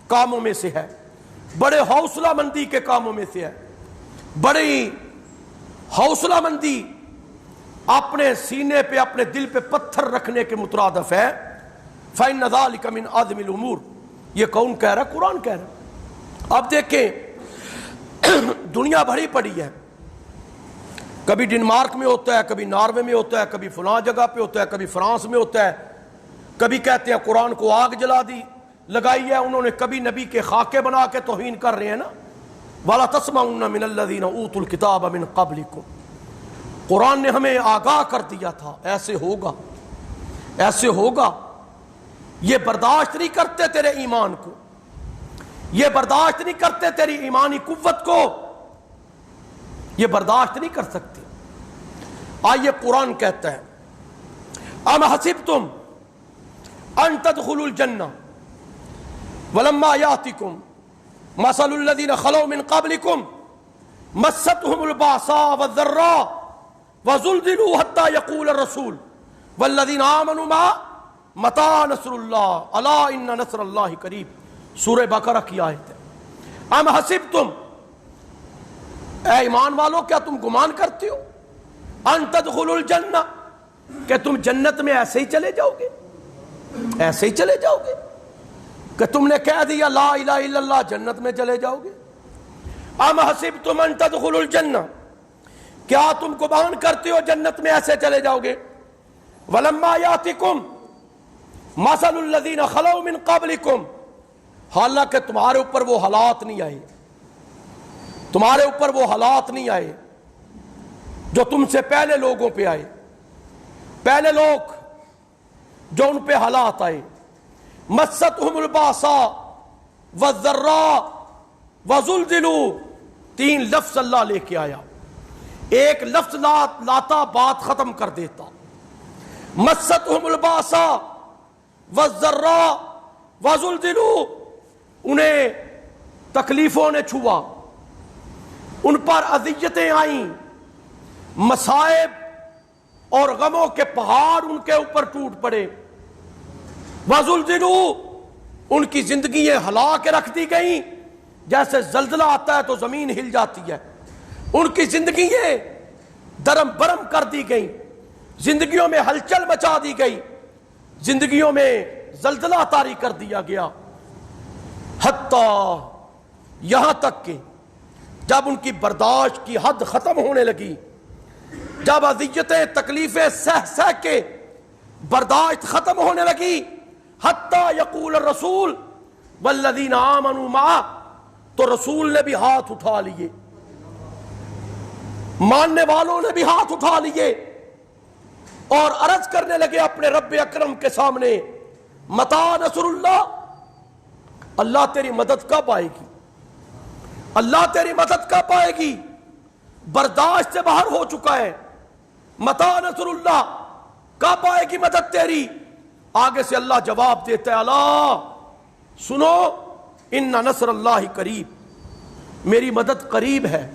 کاموں میں سے ہے، بڑے حوصلہ مندی کے کاموں میں سے ہے، بڑی حوصلہ مندی اپنے سینے پہ اپنے دل پہ پتھر رکھنے کے مترادف ہے۔ فَإِنَّ ذَلِكَ مِنْ عَزْمِ الْأُمُورِ، یہ کون کہہ رہا ہے؟ قرآن کہہ رہا ہے۔ اب دیکھیں دنیا بھری پڑی ہے، کبھی ڈنمارک میں ہوتا ہے، کبھی ناروے میں ہوتا ہے، کبھی فلاں جگہ پہ ہوتا ہے، کبھی فرانس میں ہوتا ہے، کبھی کہتے ہیں قرآن کو آگ جلا دی لگائی ہے انہوں نے، کبھی نبی کے خاکے بنا کے توہین کر رہے ہیں نا۔ وَلَا تَسْمَعُنَّ مِنَ الَّذِينَ أُوتُوا الْكِتَابَ مِنْ قَبْلِكُمْ، قرآن نے ہمیں آگاہ کر دیا تھا ایسے ہوگا، ایسے ہوگا، یہ برداشت نہیں کرتے تیرے ایمان کو، یہ برداشت نہیں کرتے تیری ایمانی قوت کو، یہ برداشت نہیں کر سکتے۔ آئیے قرآن کہتا ہے ام حسبتم ان تدخلوا الجنہ ولما یاتکم مثل الذین خلوا من قبلکم مستهم الباساء والضراء وزلزلوا حتى يقول الرسول والذین آمنوا معه متى نصر اللہ الا ان نصر اللہ قریب، سورہ بقرہ کی آیت ہے۔ ام حسبتم، اے ایمان والو کیا تم گمان کرتے ہو، ان تدخلوا الجنہ، کہ تم جنت میں ایسے ہی چلے جاؤ گے، ایسے ہی چلے جاؤ گے، کہ تم نے کہہ دیا لا الہ الا اللہ جنت میں چلے جاؤ گے۔ ام حسبتم ان تدخلوا الجنہ، کیا تم گمان کرتے ہو جنت میں ایسے چلے جاؤ گے۔ ولما یاتکم مثل الذین خلوا من قبلکم، حالانکہ تمہارے اوپر وہ حالات نہیں آئے، تمہارے اوپر وہ حالات نہیں آئے جو تم سے پہلے لوگوں پہ آئے، پہلے لوگ جو ان پہ حالات آئے۔ مستهم الباساء والضراء وزلزلوا، تین لفظ اللہ لے کے آیا، ایک لفظ لاتا بات ختم کر دیتا۔ مستهم الباساء والضراء وزلزلوا، انہیں تکلیفوں نے چھوا، ان پر اذیتیں آئیں، مصائب اور غموں کے پہاڑ ان کے اوپر ٹوٹ پڑے۔ وزلزلوا، ان کی زندگیاں ہلا کے رکھ دی گئیں، جیسے زلزلہ آتا ہے تو زمین ہل جاتی ہے، ان کی زندگیاں درم برم کر دی گئیں، زندگیوں میں ہلچل مچا دی گئی، زندگیوں میں زلزلہ طاری کر دیا گیا، حتیٰ یہاں تک کہ جب ان کی برداشت کی حد ختم ہونے لگی، جب اذیتیں تکلیفیں سہ سہ کے برداشت ختم ہونے لگی، حتیٰ یقول الرسول والذین آمنوا معہ، تو رسول نے بھی ہاتھ اٹھا لیے، ماننے والوں نے بھی ہاتھ اٹھا لیے اور عرض کرنے لگے اپنے رب اکرم کے سامنے، متی نصر اللہ، اللہ تیری مدد کب آئے گی، اللہ تیری مدد کب آئے گی۔ برداشت سے باہر ہو چکا ہے. متا نصر اللہ, کب آئے گی مدد تیری؟ آگے سے اللہ جواب دیتا ہے, اللہ سنو, ان نصر اللہ قریب, میری مدد قریب ہے,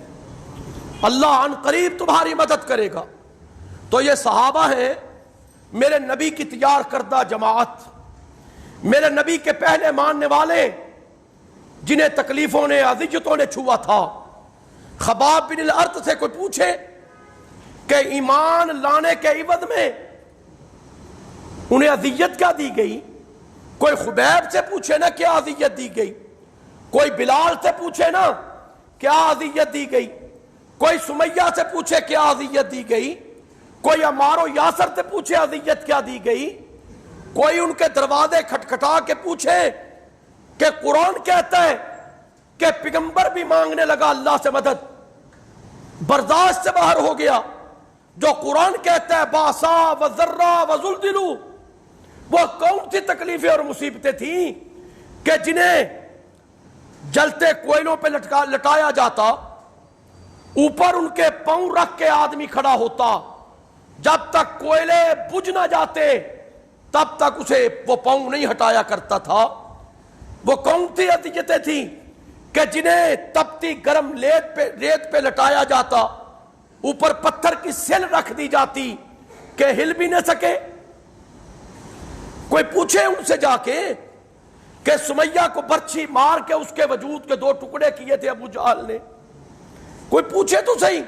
اللہ ان قریب تمہاری مدد کرے گا. تو یہ صحابہ ہیں میرے نبی کی تیار کردہ جماعت, میرے نبی کے پہلے ماننے والے, جنہیں تکلیفوں نے اذیتوں نے چھوا تھا. خباب بن الارت سے کوئی پوچھے کہ ایمان لانے کے عوض میں انہیں اذیت کیا دی گئی؟ کوئی خبیب سے پوچھے نا کیا اذیت دی گئی, کوئی بلال سے پوچھے نا کیا اذیت دی گئی, کوئی سمیہ سے پوچھے کیا اذیت دی گئی, کوئی عمار و یاسر سے پوچھے اذیت کیا دی گئی, کوئی ان کے دروازے کھٹکھٹا کے پوچھے کہ قرآن کہتا ہے کہ پیغمبر بھی مانگنے لگا اللہ سے مدد, برداشت سے باہر ہو گیا. جو قرآن کہتا ہے باسا و ذرا و زلزلو, وہ کون سی تکلیفیں اور مصیبتیں تھیں کہ جنہیں جلتے کوئلوں پہ لٹایا جاتا, اوپر ان کے پاؤں رکھ کے آدمی کھڑا ہوتا, جب تک کوئلے بجھ نہ جاتے تب تک اسے وہ پاؤں نہیں ہٹایا کرتا تھا. وہ کون سی اذیتیں تھیں کہ جنہیں تپتی گرم ریت پہ لٹایا جاتا, اوپر پتھر کی سل رکھ دی جاتی کہ ہل بھی نہ سکے. کوئی پوچھے ان سے جا کے کہ سمیہ کو برچھی مار کے اس کے وجود کے 2 ٹکڑے کیے تھے ابو جہل نے. کوئی پوچھے تو صحیح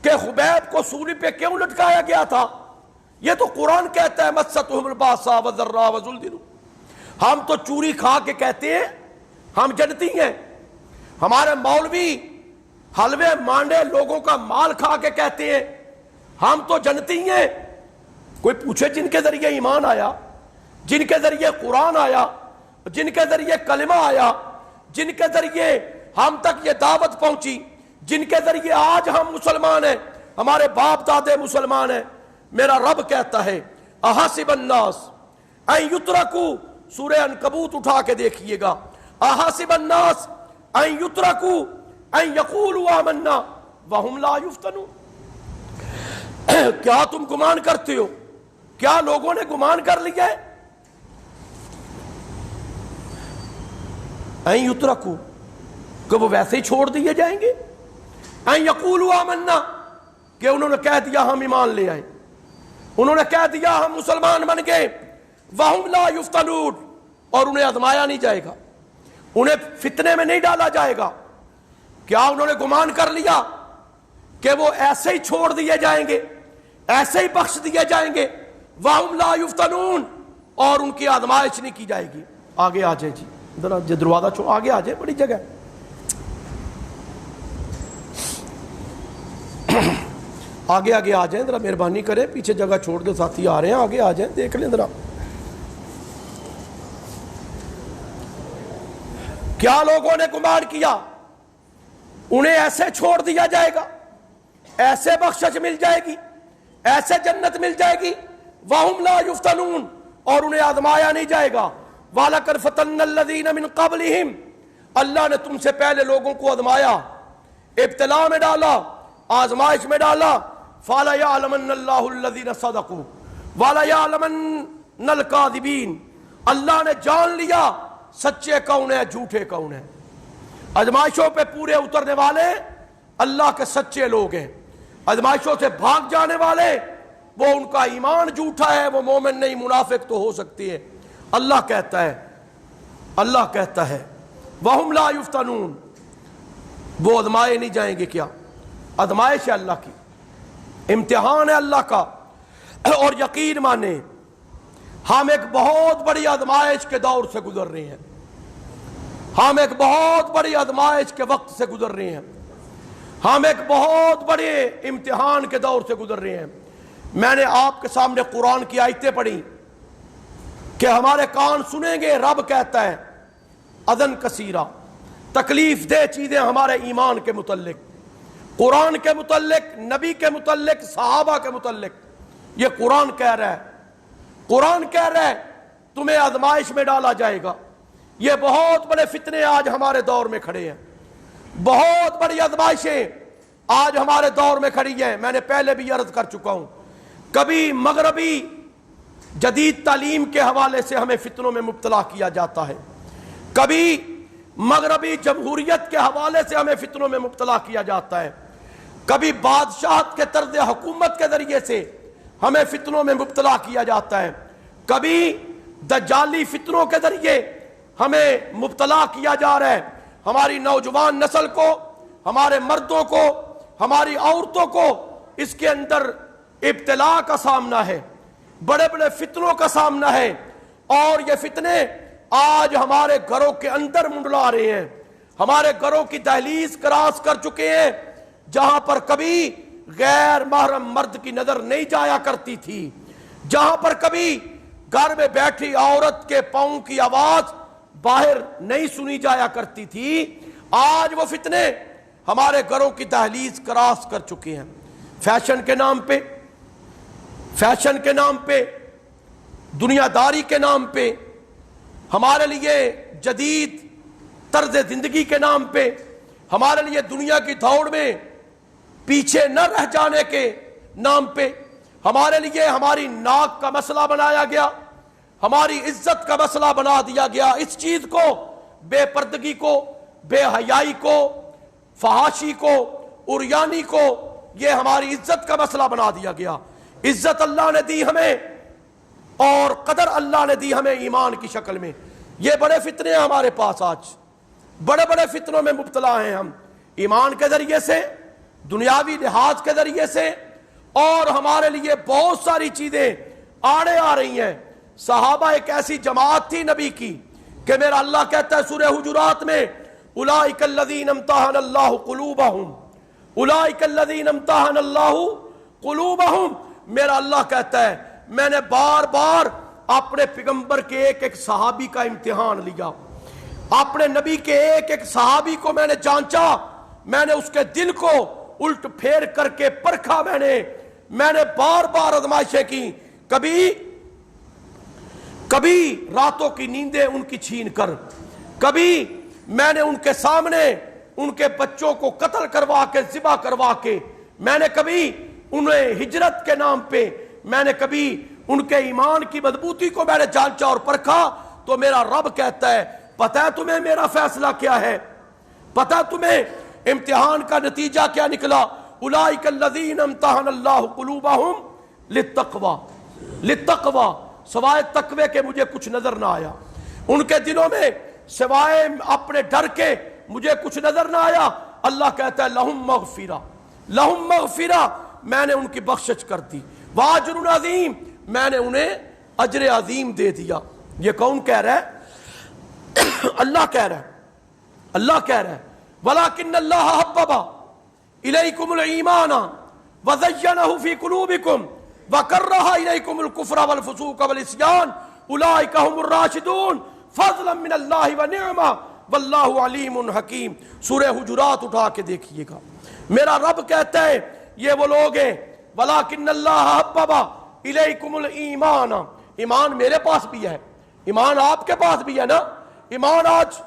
کہ خبیب کو سولی پہ کیوں لٹکایا گیا تھا. یہ تو قرآن کہتا ہے مستہم الباسا وضرا وزلزلوا. ہم تو چوری کھا کے کہتے ہیں ہم جنتی ہیں, ہمارے مولوی حلوے مانڈے لوگوں کا مال کھا کے کہتے ہیں ہم تو جنتی ہیں. کوئی پوچھے جن کے ذریعے ایمان آیا, جن کے ذریعے قرآن آیا, جن کے ذریعے کلمہ آیا, جن کے ذریعے ہم تک یہ دعوت پہنچی, جن کے ذریعے آج ہم مسلمان ہیں, ہمارے باپ دادے مسلمان ہیں. میرا رب کہتا ہے احسب الناس ان یترکوا, سورہ عنکبوت اٹھا کے دیکھیے گا, احسب الناس ان یترکوا ان یقولوا آمنا وہم لا یفتنون. کیا تم گمان کرتے ہو, کیا لوگوں نے گمان کر لیا ہے ان یترکوا کہ وہ ویسے ہی چھوڑ دیے جائیں گے, ان یقولوا آمنا کہ انہوں نے کہہ دیا ہم ایمان لے آئے, انہوں نے کہہ دیا ہم مسلمان بن گئے, وہم لا یفتنون, اور انہیں آزمایا نہیں جائے گا, انہیں فتنے میں نہیں ڈالا جائے گا. کیا انہوں نے گمان کر لیا کہ وہ ایسے ہی چھوڑ دیے جائیں گے, ایسے ہی بخش دیے جائیں گے؟ وہم لا یفتنون, اور ان کی آزمائش نہیں کی جائے گی. آگے آ جائے جی, ذرا دروازہ چھوڑ آگے آ جائے, بڑی جگہ آگے آگے آ جائیں, ذرا مہربانی کریں, پیچھے جگہ چھوڑ کے ساتھی آ رہے ہیں, آگے آ جائیں, دیکھ لیں ذرا. کیا لوگوں نے گمان کیا انہیں ایسے چھوڑ دیا جائے گا, ایسے بخشش مل جائے گی, ایسے جنت مل جائے گی؟ وَهُمْ لَا يُفْتَنُونَ, اور انہیں آزمایا نہیں جائے گا. وَلَقَدْ فَتَنَّا الَّذِينَ مِن قَبْلِهِمْ, اللہ نے تم سے پہلے لوگوں کو آزمایا, ابتلاء میں ڈالا, آزمائش میں ڈالا. فَلَيَعْلَمَنَّ اللَّهُ الَّذِينَ صَدَقُوا وَلَيَعْلَمَنَّ الْكَاذِبِينَ, اللہ نے جان لیا سچے کون ہیں جھوٹے کون ہیں. آزمائشوں پہ پورے اترنے والے اللہ کے سچے لوگ ہیں, آزمائشوں سے بھاگ جانے والے وہ ان کا ایمان جھوٹا ہے, وہ مومن نہیں, منافق تو ہو سکتی ہے. اللہ کہتا ہے وَهُمْ لَا يُفْتَنُونَ, وہ آزمائے نہیں جائیں گے. کیا آزمائش ہے اللہ کی, امتحان ہے اللہ کا. اور یقین مانے ہم ایک بہت بڑی آزمائش کے دور سے گزر رہے ہیں, ہم ایک بہت بڑی آزمائش کے وقت سے گزر رہے ہیں, ہم ایک بہت بڑے امتحان کے دور سے گزر رہے ہیں. میں نے آپ کے سامنے قرآن کی آیتیں پڑھی کہ ہمارے کان سنیں گے. رب کہتا ہے اذن کثیرہ, تکلیف دہ چیزیں ہمارے ایمان کے متعلق, قرآن کے متعلق, نبی کے متعلق, صحابہ کے متعلق. یہ قرآن کہہ رہا ہے, قرآن کہہ رہا ہے تمہیں آزمائش میں ڈالا جائے گا. یہ بہت بڑے فتنے آج ہمارے دور میں کھڑے ہیں, بہت بڑی آزمائشیں آج ہمارے دور میں کھڑی ہیں. میں نے پہلے بھی عرض کر چکا ہوں, کبھی مغربی جدید تعلیم کے حوالے سے ہمیں فتنوں میں مبتلا کیا جاتا ہے, کبھی مغربی جمہوریت کے حوالے سے ہمیں فتنوں میں مبتلا کیا جاتا ہے, کبھی بادشاہت کے طرز حکومت کے ذریعے سے ہمیں فتنوں میں مبتلا کیا جاتا ہے, کبھی دجالی فتنوں کے ذریعے ہمیں مبتلا کیا جا رہا ہے. ہماری نوجوان نسل کو, ہمارے مردوں کو, ہماری عورتوں کو اس کے اندر ابتلا کا سامنا ہے, بڑے بڑے فتنوں کا سامنا ہے, اور یہ فتنے آج ہمارے گھروں کے اندر منڈلا رہے ہیں, ہمارے گھروں کی دہلیز کراس کر چکے ہیں. جہاں پر کبھی غیر محرم مرد کی نظر نہیں جایا کرتی تھی, جہاں پر کبھی گھر میں بیٹھی عورت کے پاؤں کی آواز باہر نہیں سنی جایا کرتی تھی, آج وہ فتنے ہمارے گھروں کی دہلیز کراس کر چکے ہیں. فیشن کے نام پہ, فیشن کے نام پہ, دنیا داری کے نام پہ, ہمارے لیے جدید طرز زندگی کے نام پہ, ہمارے لیے دنیا کی دوڑ میں پیچھے نہ رہ جانے کے نام پہ, ہمارے لیے ہماری ناک کا مسئلہ بنایا گیا, ہماری عزت کا مسئلہ بنا دیا گیا. اس چیز کو, بے پردگی کو, بے حیائی کو, فحاشی کو, عریانی کو, یہ ہماری عزت کا مسئلہ بنا دیا گیا. عزت اللہ نے دی ہمیں اور قدر اللہ نے دی ہمیں ایمان کی شکل میں. یہ بڑے فتنے ہیں ہمارے پاس آج, بڑے بڑے فتنوں میں مبتلا ہیں ہم, ایمان کے ذریعے سے, دنیاوی لحاظ کے ذریعے سے, اور ہمارے لیے بہت ساری چیزیں آڑے آ رہی ہیں. صحابہ ایک ایسی جماعت تھی نبی کی کہ میرا اللہ کہتا ہے سورہ حجرات میں, اولئک الذین امتحن اللہ قلوبہم, اولئک الذین امتحن اللہ قلوبہم. میرا اللہ کہتا ہے میں نے بار بار اپنے پیغمبر کے ایک ایک صحابی کا امتحان لیا, اپنے نبی کے ایک ایک صحابی کو میں نے جانچا, میں نے اس کے دل کو الٹ پھیر کر کے پرکھا, میں نے بار بار آزمائشیں کی. کبھی راتوں کی نیندیں ان کی چھین کر, کبھی میں نے ان کے سامنے ان کے بچوں کو قتل کروا کے, ذبح کروا کے, میں نے کبھی انہیں ہجرت کے نام پہ, میں نے کبھی ان کے ایمان کی مضبوطی کو میں نے جانچا اور پرکھا. تو میرا رب کہتا ہے پتہ ہے تمہیں میرا فیصلہ کیا ہے, پتہ تمہیں امتحان کا نتیجہ کیا نکلا؟ اولئک الذین امتحن اللہ قلوبہم للتقوی, للتقوی, سوائے تقوی کے مجھے کچھ نظر نہ آیا. ان کے دلوں میں سوائے اپنے ڈر کے مجھے کچھ نظر نہ آیا. اللہ کہتا ہے لہم مغفرہ, لہم مغفرہ, میں نے ان کی بخشش کر دی. واجر عظیم, میں نے انہیں اجر عظیم دے دیا. یہ کون کہہ رہا ہے؟ اللہ کہہ رہا ہے, اللہ کہہ رہا ہے وَلَكِنَّ اللَّهَ حَبَّبَ إِلَيْكُمُ الْإِيمَانَ وَزَيَّنَهُ فِي قُلُوبِكُمْ وَكَرَّهَ إِلَيْكُمُ الْكُفْرَ وَالْفُسُوقَ وَالْعِصْيَانَ أُولَئِكَ هُمُ الرَّاشِدُونَ فَضْلًا مِّنَ اللَّهِ وَنِعْمَةً وَاللَّهُ عَلِيمٌ حَكِيمٌ. سورہ حجرات اٹھا کے دیکھیے گا, میرا رب کہتا ہے یہ وہ لوگ ہیں وَلَكِنَّ اللَّهَ حَبَّبَ إِلَيْكُمُ الْإِيمَانَ, ایمان میرے پاس بھی ہے, ایمان آپ کے پاس بھی ہے نا. ایمان آج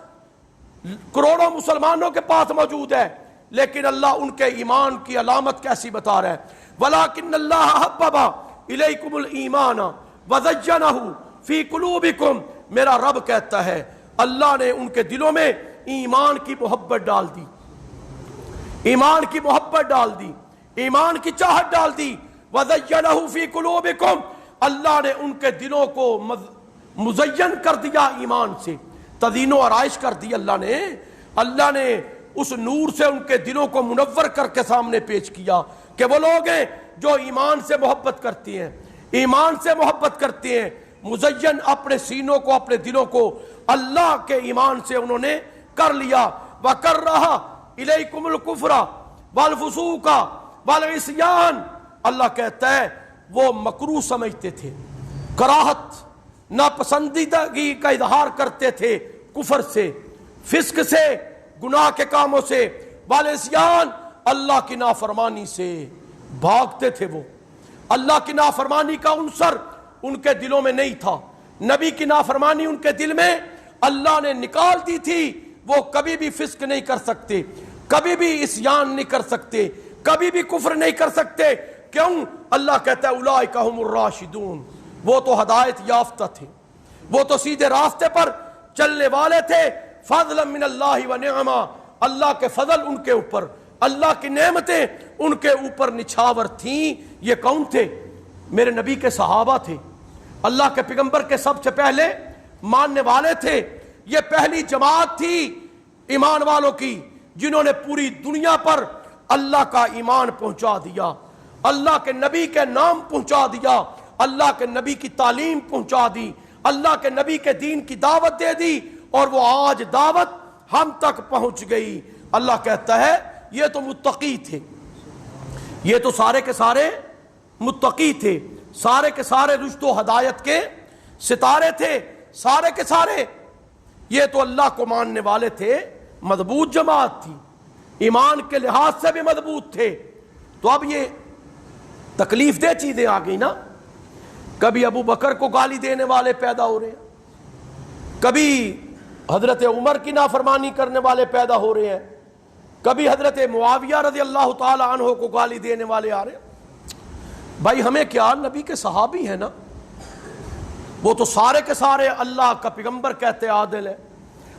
کروڑوں مسلمانوں کے پاس موجود ہے, لیکن اللہ ان کے ایمان کی علامت کیسی بتا رہا ہے؟ وَلَكِنَّ اللَّهَ حَبَّبَ إِلَيْكُمُ الْإِيمَانَ وَزَيَّنَهُ فِي قُلُوبِكُمْ. میرا رب کہتا ہے اللہ نے ان کے دلوں میں ایمان کی محبت ڈال دی, ایمان کی محبت ڈال دی, ایمان کی چاہت ڈال دی. وَزَيَّنَهُ فِي قُلُوبِكُمْ, اللہ نے ان کے دلوں کو مزین کر دیا ایمان سے, تزیین و آرائش کر دی اللہ نے اس نور سے ان کے دلوں کو منور کر کے سامنے پیش کیا کہ وہ لوگ ہیں جو ایمان سے محبت کرتے ہیں, ایمان سے محبت کرتے ہیں. مزین اپنے سینوں کو, اپنے دلوں کو اللہ کے ایمان سے انہوں نے کر لیا. وَكَرَّهَ إِلَيْكُمُ الْكُفْرَ وَالْفُسُوقَ وَالْعِصْيَانَ, اللہ کہتا ہے وہ مکروہ سمجھتے تھے, کراہت, ناپسندیدگی کا اظہار کرتے تھے کفر سے, فسق سے, گناہ کے کاموں سے. والعصیان, اللہ کی نافرمانی سے بھاگتے تھے. وہ اللہ کی نافرمانی کا عنصر ان کے دلوں میں نہیں تھا, نبی کی نافرمانی ان کے دل میں اللہ نے نکال دی تھی. وہ کبھی بھی فسق نہیں کر سکتے, کبھی بھی عصیان نہیں کر سکتے, کبھی بھی کفر نہیں کر سکتے. کیوں؟ اللہ کہتا ہے اولئک ھم الراشدون، وہ تو ہدایت یافتہ تھے، وہ تو سیدھے راستے پر چلنے والے تھے. فضلا من اللہ و نعما، اللہ کے فضل ان کے اوپر، اللہ کی نعمتیں ان کے اوپر نچھاور تھیں. یہ کون تھے؟ میرے نبی کے صحابہ تھے، اللہ کے پیغمبر کے سب سے پہلے ماننے والے تھے. یہ پہلی جماعت تھی ایمان والوں کی جنہوں نے پوری دنیا پر اللہ کا ایمان پہنچا دیا، اللہ کے نبی کے نام پہنچا دیا، اللہ کے نبی کی تعلیم پہنچا دی، اللہ کے نبی کے دین کی دعوت دے دی، اور وہ آج دعوت ہم تک پہنچ گئی. اللہ کہتا ہے یہ تو متقی تھے، یہ تو سارے کے سارے متقی تھے، سارے کے سارے رشد و ہدایت کے ستارے تھے، سارے کے سارے یہ تو اللہ کو ماننے والے تھے. مضبوط جماعت تھی، ایمان کے لحاظ سے بھی مضبوط تھے. تو اب یہ تکلیف دہ چیزیں آ گئی نا. کبھی ابو بکر کو گالی دینے والے پیدا ہو رہے ہیں، کبھی حضرت عمر کی نافرمانی کرنے والے پیدا ہو رہے ہیں، کبھی حضرت معاویہ رضی اللہ تعالی عنہ کو گالی دینے والے آ رہے ہیں. بھائی ہمیں کیا، نبی کے صحابی ہیں نا، وہ تو سارے کے سارے اللہ کا پیغمبر کہتے ہیں عادل ہے،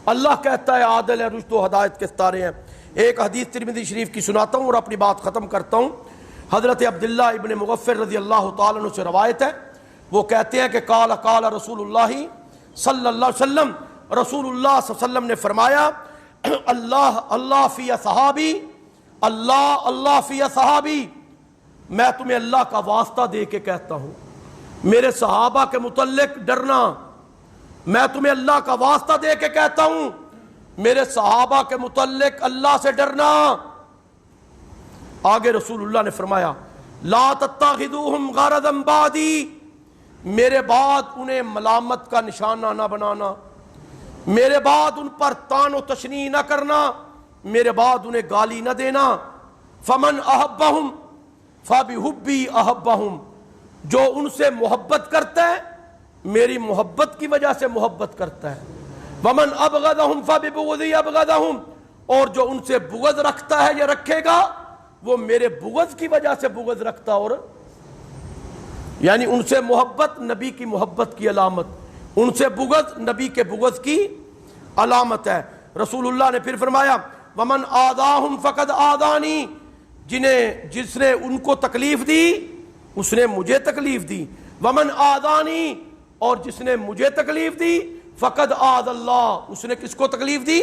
اللہ کہتا ہے عادل ہے، رشد و ہدایت کے ستارے ہیں. ایک حدیث ترمذی شریف کی سناتا ہوں اور اپنی بات ختم کرتا ہوں. حضرت عبداللہ ابن مغفر رضی اللہ تعالیٰ عنہ سے روایت ہے، وہ کہتے ہیں کہ قال رسول اللہ صلی اللہ علیہ وسلم، رسول اللہ صلی اللہ علیہ وسلم نے فرمایا اللہ فی صحابی، اللہ فی صحابی. میں تمہیں اللہ کا واسطہ دے کے کہتا ہوں، میرے صحابہ کے متعلق ڈرنا. میں تمہیں اللہ کا واسطہ دے کے کہتا ہوں، میرے صحابہ کے متعلق اللہ سے ڈرنا. آگے رسول اللہ نے فرمایا لا تتخذوہم غرضا بعدی، میرے بعد انہیں ملامت کا نشانہ نہ بنانا، میرے بعد ان پر طعن و تشنیع نہ کرنا، میرے بعد انہیں گالی نہ دینا. فمن احبہم فبحبی احبہم، جو ان سے محبت کرتا ہے میری محبت کی وجہ سے محبت کرتا ہے. ومن ابغضہم فببغضی ابغضہم، اور جو ان سے بغض رکھتا ہے یا رکھے گا وہ میرے بغض کی وجہ سے بغض رکھتا. اور یعنی ان سے محبت نبی کی محبت کی علامت، ان سے بغض نبی کے بغض کی علامت ہے. رسول اللہ نے پھر فرمایا ومن آذاہم فقد آذانی، جس نے ان کو تکلیف دی اس نے مجھے تکلیف دی. ومن آذانی، اور جس نے مجھے تکلیف دی فقد آذ اللہ، اس نے کس کو تکلیف دی؟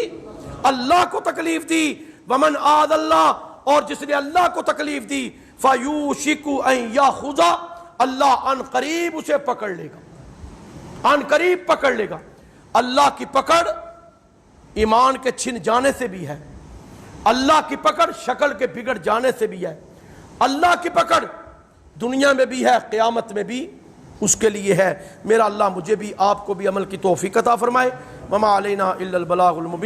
اللہ کو تکلیف دی. ومن آذ اللہ، اور جس نے اللہ کو تکلیف دی فیوشک ان یاخذ، اللہ ان قریب اسے پکڑ لے گا، ان قریب پکڑ لے گا. اللہ کی پکڑ ایمان کے چھن جانے سے بھی ہے، اللہ کی پکڑ شکل کے بگڑ جانے سے بھی ہے، اللہ کی پکڑ دنیا میں بھی ہے، قیامت میں بھی اس کے لیے ہے. میرا اللہ مجھے بھی آپ کو بھی عمل کی توفیق عطا فرمائے. وما علینا الا البلاغ المبین.